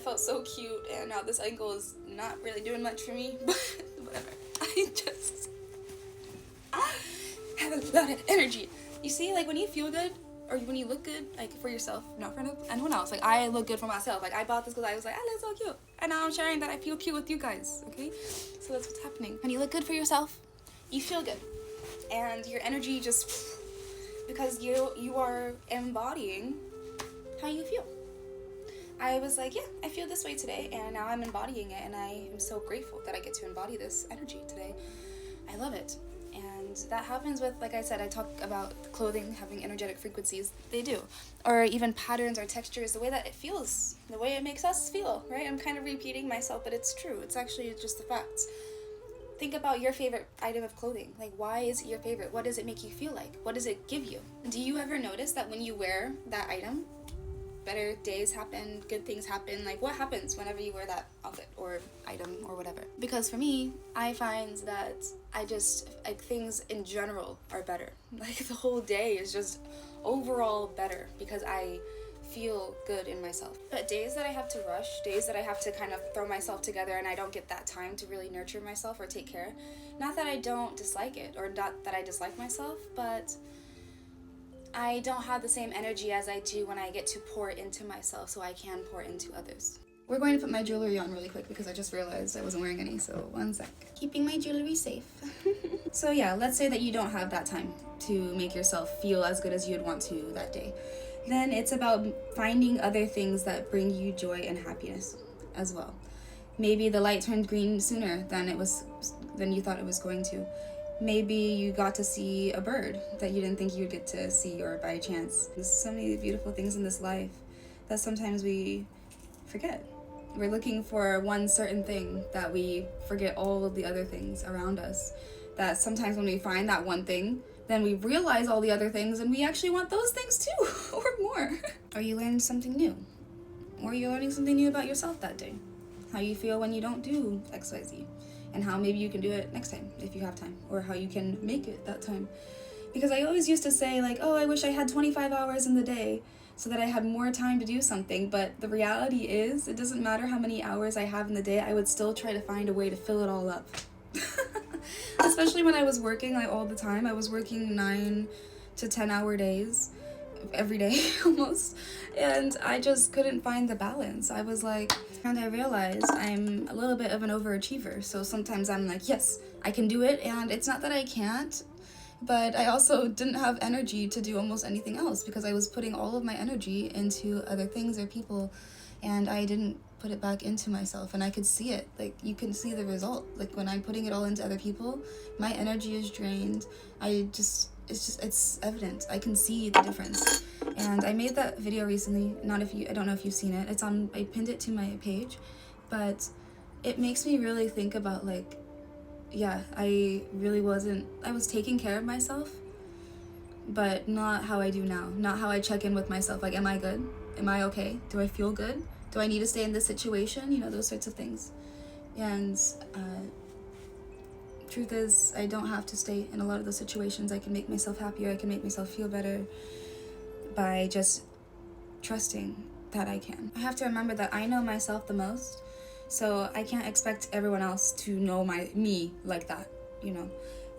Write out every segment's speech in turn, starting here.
felt so cute, and now this ankle is not really doing much for me, but whatever. I just have a lot of energy. You see, like when you feel good, or when you look good, like for yourself, not for anyone else. Like I look good for myself. Like I bought this because I was like, I look so cute, and now I'm sharing that I feel cute with you guys. Okay, so that's what's happening. When you look good for yourself, you feel good, and your energy just, because you are embodying how you feel. I was like, yeah, I feel this way today, and now I'm embodying it, and I am so grateful that I get to embody this energy today. I love it. And that happens with, like I said, I talk about clothing having energetic frequencies. They do. Or even patterns or textures, the way that it feels, the way it makes us feel, right? I'm kind of repeating myself, but it's true. It's actually just the facts. Think about your favorite item of clothing. Like, why is it your favorite? What does it make you feel like? What does it give you? Do you ever notice that when you wear that item, better days happen, good things happen? Like, what happens whenever you wear that outfit or item or whatever? Because for me, I find that I just, like, things in general are better. Like, the whole day is just overall better because I feel good in myself. But days that I have to rush, days that I have to kind of throw myself together and I don't get that time to really nurture myself or take care, not that I don't dislike it or not that I dislike myself, but I don't have the same energy as I do when I get to pour into myself so I can pour into others. We're going to put my jewelry on really quick because I just realized I wasn't wearing any, so one sec. Keeping my jewelry safe. So yeah, let's say that you don't have that time to make yourself feel as good as you'd want to that day. Then it's about finding other things that bring you joy and happiness as well. Maybe the light turned green sooner than you thought it was going to. Maybe you got to see a bird that you didn't think you'd get to see, or by chance. There's so many beautiful things in this life that sometimes we forget. We're looking for one certain thing that we forget all of the other things around us. That sometimes when we find that one thing, then we realize all the other things and we actually want those things too, or more. Or you learned something new. Or you're learning something new about yourself that day. How you feel when you don't do XYZ. And how maybe you can do it next time if you have time, or how you can make it that time. Because I always used to say like, oh, I wish I had 25 hours in the day so that I had more time to do something. But the reality is, it doesn't matter how many hours I have in the day, I would still try to find a way to fill it all up. Especially when I was working like all the time. I was working 9 to 10 hour days every day almost, and I just couldn't find the balance. I was like, and I realized I'm a little bit of an overachiever, so sometimes I'm like, yes, I can do it, and it's not that I can't, but I also didn't have energy to do almost anything else because I was putting all of my energy into other things or people, and I didn't put it back into myself. And I could see it, like you can see the result. Like when I'm putting it all into other people, my energy is drained. It's evident. I can see the difference. And I made that video recently. I don't know if you've seen it. I pinned it to my page, but it makes me really think about like, yeah, I was taking care of myself, but not how I do now. Not how I check in with myself. Like, am I good? Am I okay? Do I feel good? Do I need to stay in this situation? You know, those sorts of things. And truth is, I don't have to stay in a lot of those situations. I can make myself happier. I can make myself feel better by just trusting that I can. I have to remember that I know myself the most, so I can't expect everyone else to know me like that, you know.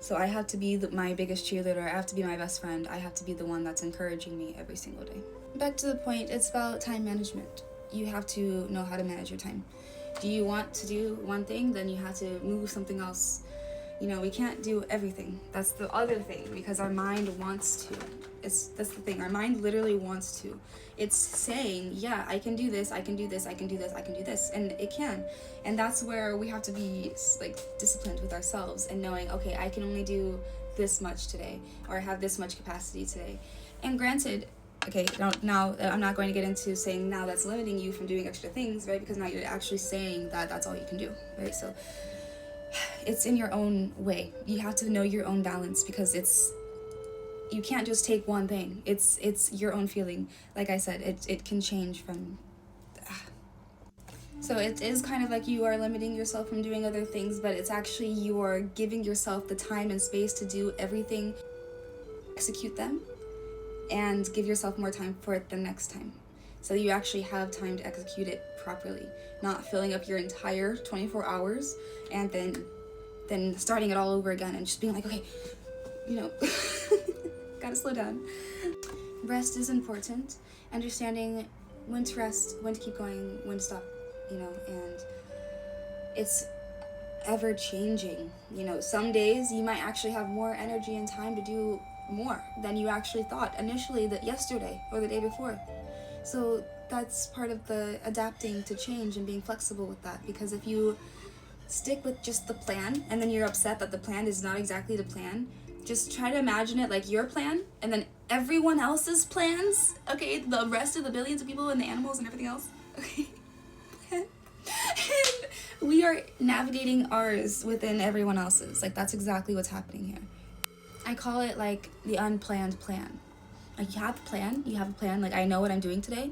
So I have to be my biggest cheerleader. I have to be my best friend. I have to be the one that's encouraging me every single day. Back to the point, it's about time management. You have to know how to manage your time. Do you want to do one thing, then you have to move something else. You know, we can't do everything. That's the other thing, because our mind wants to. That's the thing. Our mind literally wants to. It's saying, yeah, I can do this, I can do this, I can do this, I can do this, and it can. And that's where we have to be like disciplined with ourselves and knowing, okay, I can only do this much today, or have this much capacity today. And granted, okay, now I'm not going to get into saying now that's limiting you from doing extra things, right? Because now you're actually saying that that's all you can do, right? So it's in your own way. You have to know your own balance, because you can't just take one thing. It's your own feeling. Like I said, it can change from. So it is kind of like you are limiting yourself from doing other things, but it's actually you are giving yourself the time and space to do everything, execute them, and give yourself more time for it the next time. so you actually have time to execute it properly, not filling up your entire 24 hours and then starting it all over again and just being like, okay, you know, gotta slow down. Rest is important. Understanding when to rest, when to keep going, when to stop, you know, and it's ever changing. You know, some days you might actually have more energy and time to do more than you actually thought initially, that yesterday or the day before. So that's part of the adapting to change and being flexible with that, because if you stick with just the plan and then you're upset that the plan is not exactly the plan, just try to imagine it like your plan and then everyone else's plans, okay, the rest of the billions of people and the animals and everything else, okay. And we are navigating ours within everyone else's. Like, that's exactly what's happening here. I call it like the unplanned plan. Like, you have a plan, like, I know what I'm doing today,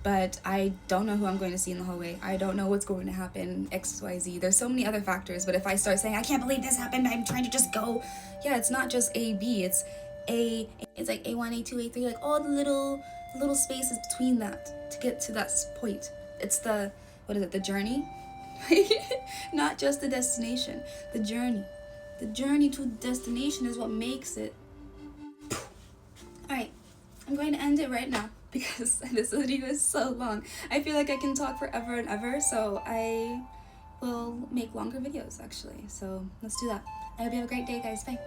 but I don't know who I'm going to see in the hallway. I don't know what's going to happen, X, Y, Z. There's so many other factors, but if I start saying, I can't believe this happened, I'm trying to just go, yeah, it's not just A, B, it's like A1, A2, A3, like all the little spaces between that to get to that point. It's the journey? Not just the destination, the journey. The journey to the destination is what makes it. Alright, I'm going to end it right now because this video is so long. I feel like I can talk forever and ever, so I will make longer videos actually. So let's do that. I hope you have a great day, guys. Bye.